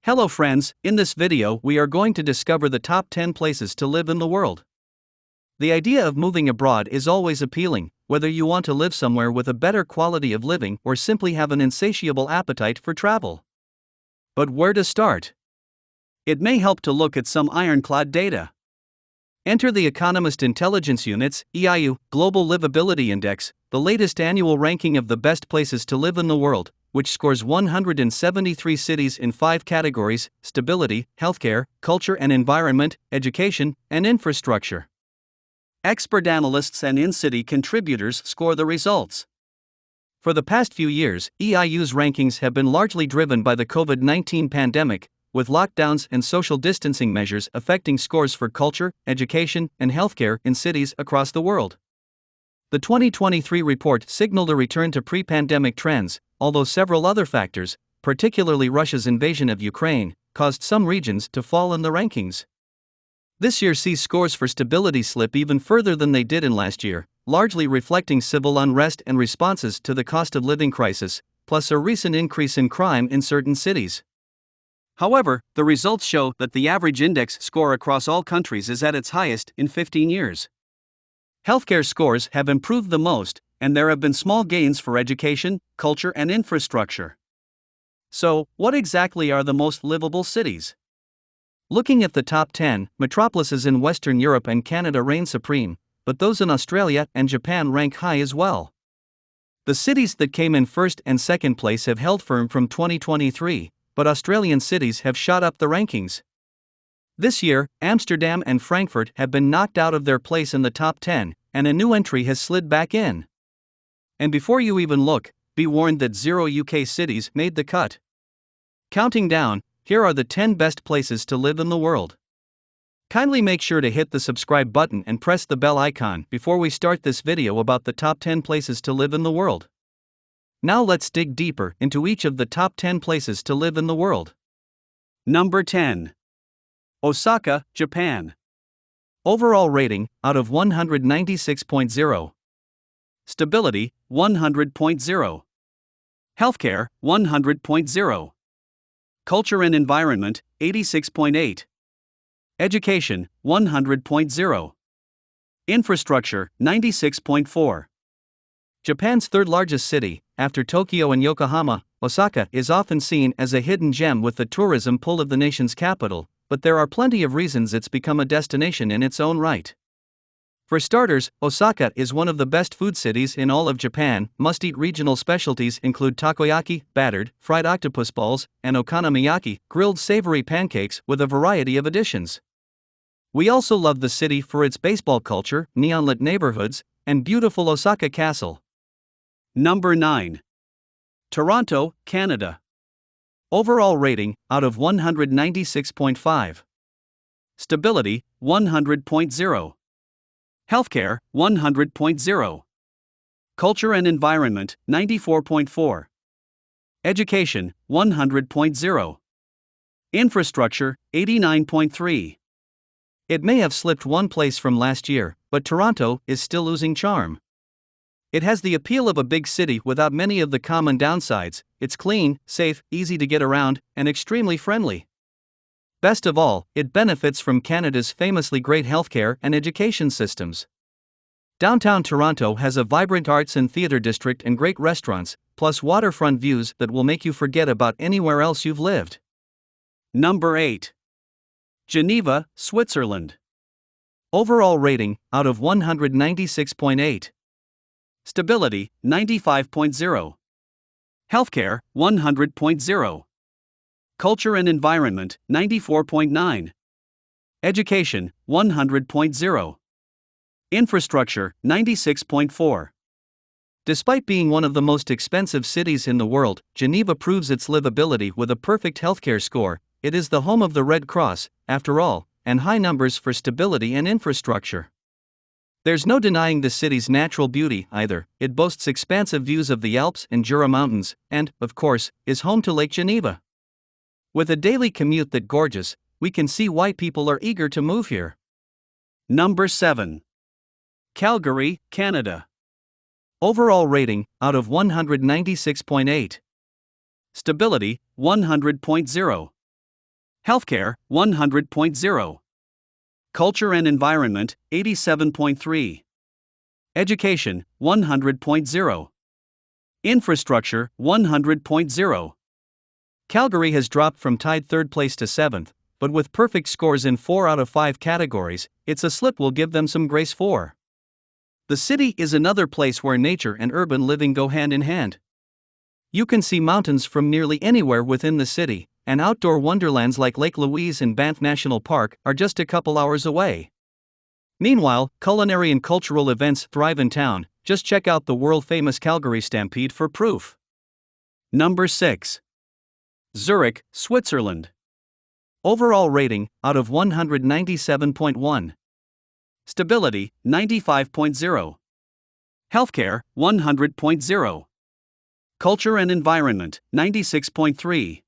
Hello friends, in this video we are going to discover the top 10 places to live in the world. The idea of moving abroad is always appealing, whether you want to live somewhere with a better quality of living or simply have an insatiable appetite for travel. But where to start? It may help to look at some ironclad data. Enter the Economist Intelligence Unit's EIU Global Livability Index, the latest annual ranking of the best places to live in the world, which scores 173 cities in 5 categories: stability, healthcare, culture and environment, education, and infrastructure. Expert analysts and in-city contributors score the results. For the past few years, EIU's rankings have been largely driven by the COVID-19 pandemic, with lockdowns and social distancing measures affecting scores for culture, education, and healthcare in cities across the world. The 2023 report signaled a return to pre-pandemic trends, although several other factors, particularly Russia's invasion of Ukraine, caused some regions to fall in the rankings. This year sees scores for stability slip even further than they did in last year, largely reflecting civil unrest and responses to the cost of living crisis, plus a recent increase in crime in certain cities. However, the results show that the average index score across all countries is at its highest in 15 years. Healthcare scores have improved the most, and there have been small gains for education, culture, and infrastructure. So, what exactly are the most livable cities? Looking at the top 10, metropolises in Western Europe and Canada reign supreme, but those in Australia and Japan rank high as well. The cities that came in first and second place have held firm from 2023. But Australian cities have shot up the rankings. This year, Amsterdam and Frankfurt have been knocked out of their place in the top 10, and a new entry has slid back in. And before you even look, be warned that 0 UK cities made the cut. Counting down, here are the 10 best places to live in the world. Kindly make sure to hit the subscribe button and press the bell icon before we start this video about the top 10 places to live in the world. Now let's dig deeper into each of the top 10 places to live in the world. Number 10. Osaka, Japan. Overall rating, out of 196.0. Stability, 100.0. Healthcare, 100.0. Culture and environment, 86.8. Education, 100.0. Infrastructure, 96.4. Japan's third largest city, after Tokyo and Yokohama, Osaka is often seen as a hidden gem with the tourism pull of the nation's capital, but there are plenty of reasons it's become a destination in its own right. For starters, Osaka is one of the best food cities in all of Japan. Must-eat regional specialties include takoyaki, battered, fried octopus balls, and okonomiyaki, grilled savory pancakes with a variety of additions. We also love the city for its baseball culture, neon-lit neighborhoods, and beautiful Osaka Castle. Number 9. Toronto, Canada. Overall rating, out of 196.5. Stability, 100.0. Healthcare, 100.0. Culture and environment, 94.4. Education, 100.0. Infrastructure, 89.3. It may have slipped one place from last year, but Toronto is still oozing charm. It has the appeal of a big city without many of the common downsides. It's clean, safe, easy to get around, and extremely friendly. Best of all, it benefits from Canada's famously great healthcare and education systems. Downtown Toronto has a vibrant arts and theatre district and great restaurants, plus waterfront views that will make you forget about anywhere else you've lived. Number 8. Geneva, Switzerland. Overall rating, out of 196.8. Stability, 95.0. Healthcare, 100.0. Culture and environment, 94.9. Education, 100.0. Infrastructure, 96.4. Despite being one of the most expensive cities in the world, Geneva proves its livability with a perfect healthcare score. It is the home of the Red Cross, after all, and high numbers for stability and infrastructure. There's no denying the city's natural beauty either. It boasts expansive views of the Alps and Jura Mountains, and, of course, is home to Lake Geneva. With a daily commute that's gorgeous, we can see why people are eager to move here. Number 7. Calgary, Canada. Overall rating, out of 196.8. Stability, 100.0. Healthcare, 100.0. Culture and environment, 87.3. Education, 100.0. Infrastructure, 100.0. Calgary has dropped from tied third place to seventh, but with perfect scores in 4 out of 5 categories, it's a slip we'll give them some grace for. The city is another place where nature and urban living go hand in hand. You can see mountains from nearly anywhere within the city, and outdoor wonderlands like Lake Louise and Banff National Park are just a couple hours away. Meanwhile, culinary and cultural events thrive in town. Just check out the world-famous Calgary Stampede for proof. Number 6. Zurich, Switzerland. Overall rating, out of 197.1. Stability, 95.0. Healthcare, 100.0. Culture and environment, 96.3.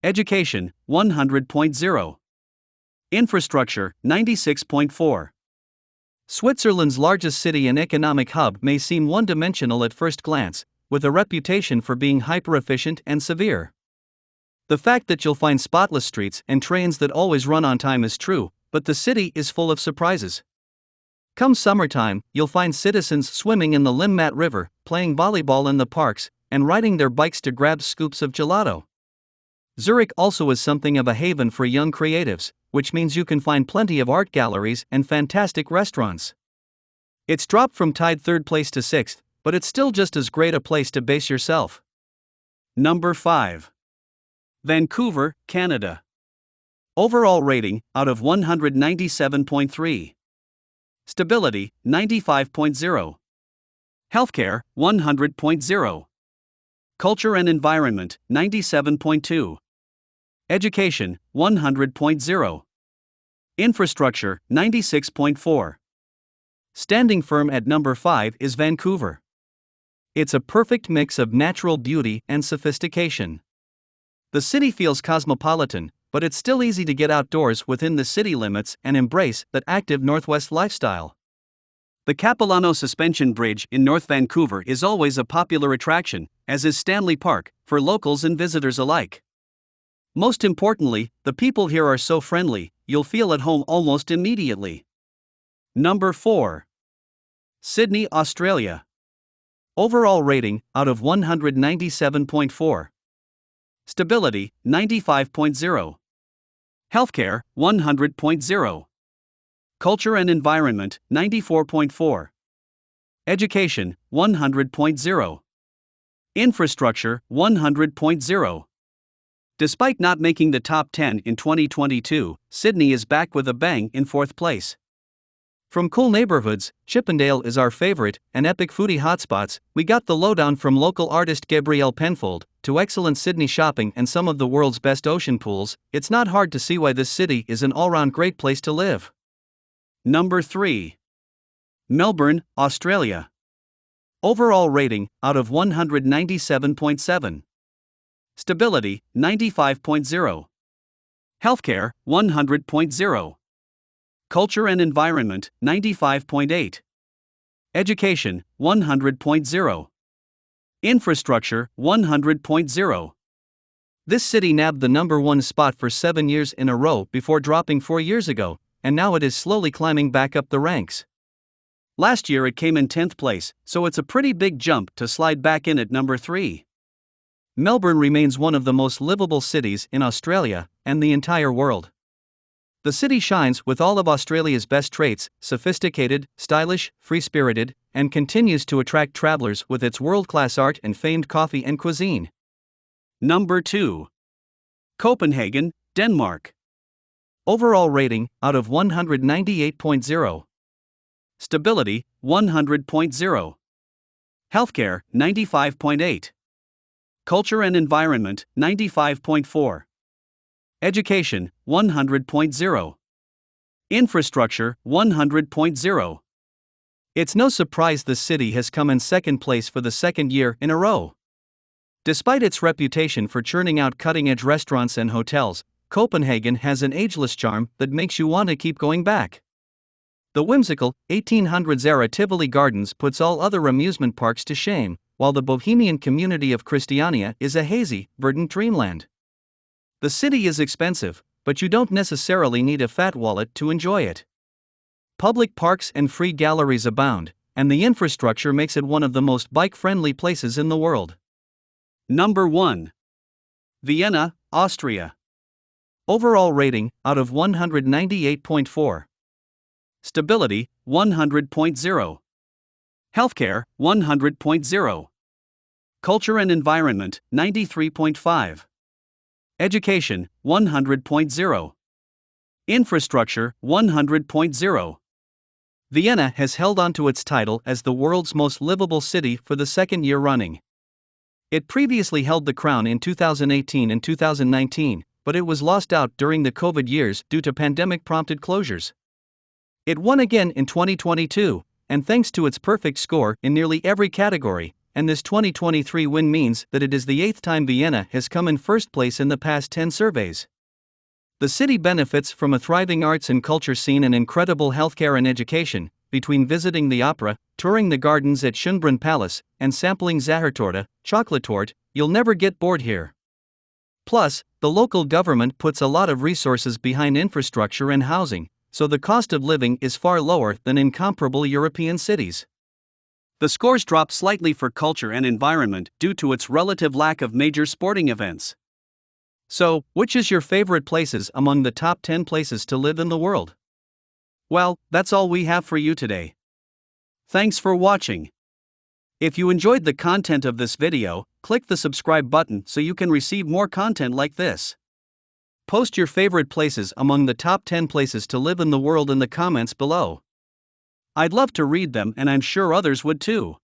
Education, 100.0. Infrastructure, 96.4. Switzerland's largest city and economic hub may seem one-dimensional at first glance, with a reputation for being hyper-efficient and severe. The fact that you'll find spotless streets and trains that always run on time is true, but the city is full of surprises. Come summertime, you'll find citizens swimming in the Limmat River, playing volleyball in the parks, and riding their bikes to grab scoops of gelato. Zurich also is something of a haven for young creatives, which means you can find plenty of art galleries and fantastic restaurants. It's dropped from tied third place to sixth, but it's still just as great a place to base yourself. Number 5. Vancouver, Canada. Overall rating, out of 197.3. Stability, 95.0. Healthcare, 100.0. Culture and environment, 97.2. Education, 100.0. Infrastructure, 96.4. Standing firm at number 5 is Vancouver. It's a perfect mix of natural beauty and sophistication. The city feels cosmopolitan, but it's still easy to get outdoors within the city limits and embrace that active Northwest lifestyle. The Capilano Suspension Bridge in North Vancouver is always a popular attraction, as is Stanley Park, for locals and visitors alike. Most importantly, the people here are so friendly, you'll feel at home almost immediately. Number 4. Sydney, Australia. Overall rating, out of 197.4. Stability, 95.0. Healthcare, 100.0. Culture and environment, 94.4. Education, 100.0. Infrastructure, 100.0. Despite not making the top 10 in 2022, Sydney is back with a bang in 4th place. From cool neighborhoods, Chippendale is our favorite, and epic foodie hotspots, we got the lowdown from local artist Gabrielle Penfold, to excellent Sydney shopping and some of the world's best ocean pools. It's not hard to see why this city is an all-round great place to live. Number 3. Melbourne, Australia. Overall rating, out of 197.7. Stability, 95.0. Healthcare, 100.0. Culture and environment, 95.8. Education, 100.0. Infrastructure, 100.0. This city nabbed the number 1 spot for 7 years in a row before dropping 4 years ago, and now it is slowly climbing back up the ranks. Last year it came in 10th place, so it's a pretty big jump to slide back in at number 3. Melbourne remains one of the most livable cities in Australia and the entire world. The city shines with all of Australia's best traits: sophisticated, stylish, free-spirited, and continues to attract travelers with its world-class art and famed coffee and cuisine. Number 2. Copenhagen, Denmark. Overall rating, out of 198.0. Stability, 100.0. Healthcare, 95.8. Culture and environment, 95.4. Education, 100.0. Infrastructure, 100.0. It's no surprise the city has come in 2nd place for the 2nd year in a row. Despite its reputation for churning out cutting-edge restaurants and hotels, Copenhagen has an ageless charm that makes you want to keep going back. The whimsical, 1800s-era Tivoli Gardens puts all other amusement parks to shame, while the bohemian community of Christiania is a hazy, verdant dreamland. The city is expensive, but you don't necessarily need a fat wallet to enjoy it. Public parks and free galleries abound, and the infrastructure makes it one of the most bike-friendly places in the world. Number 1. Vienna, Austria. Overall rating, out of 198.4. Stability, 100.0. Healthcare, 100.0. Culture and environment, 93.5. Education, 100.0. Infrastructure, 100.0. Vienna has held on to its title as the world's most livable city for the second year running. It previously held the crown in 2018 and 2019, but it was lost out during the COVID years due to pandemic-prompted closures. It won again in 2022, and thanks to its perfect score in nearly every category, and this 2023 win means that it is the 8th time Vienna has come in first place in the past 10 surveys. The city benefits from a thriving arts and culture scene and incredible healthcare and education. Between visiting the opera, touring the gardens at Schönbrunn Palace, and sampling Zahortorte, chocolate torte, you'll never get bored here. Plus, the local government puts a lot of resources behind infrastructure and housing, so the cost of living is far lower than in comparable European cities. The scores drop slightly for culture and environment due to its relative lack of major sporting events. So, which is your favorite places among the top 10 places to live in the world? Well, that's all we have for you today. Thanks for watching. If you enjoyed the content of this video, click the subscribe button so you can receive more content like this. Post your favorite places among the top 10 places to live in the world in the comments below. I'd love to read them, and I'm sure others would too.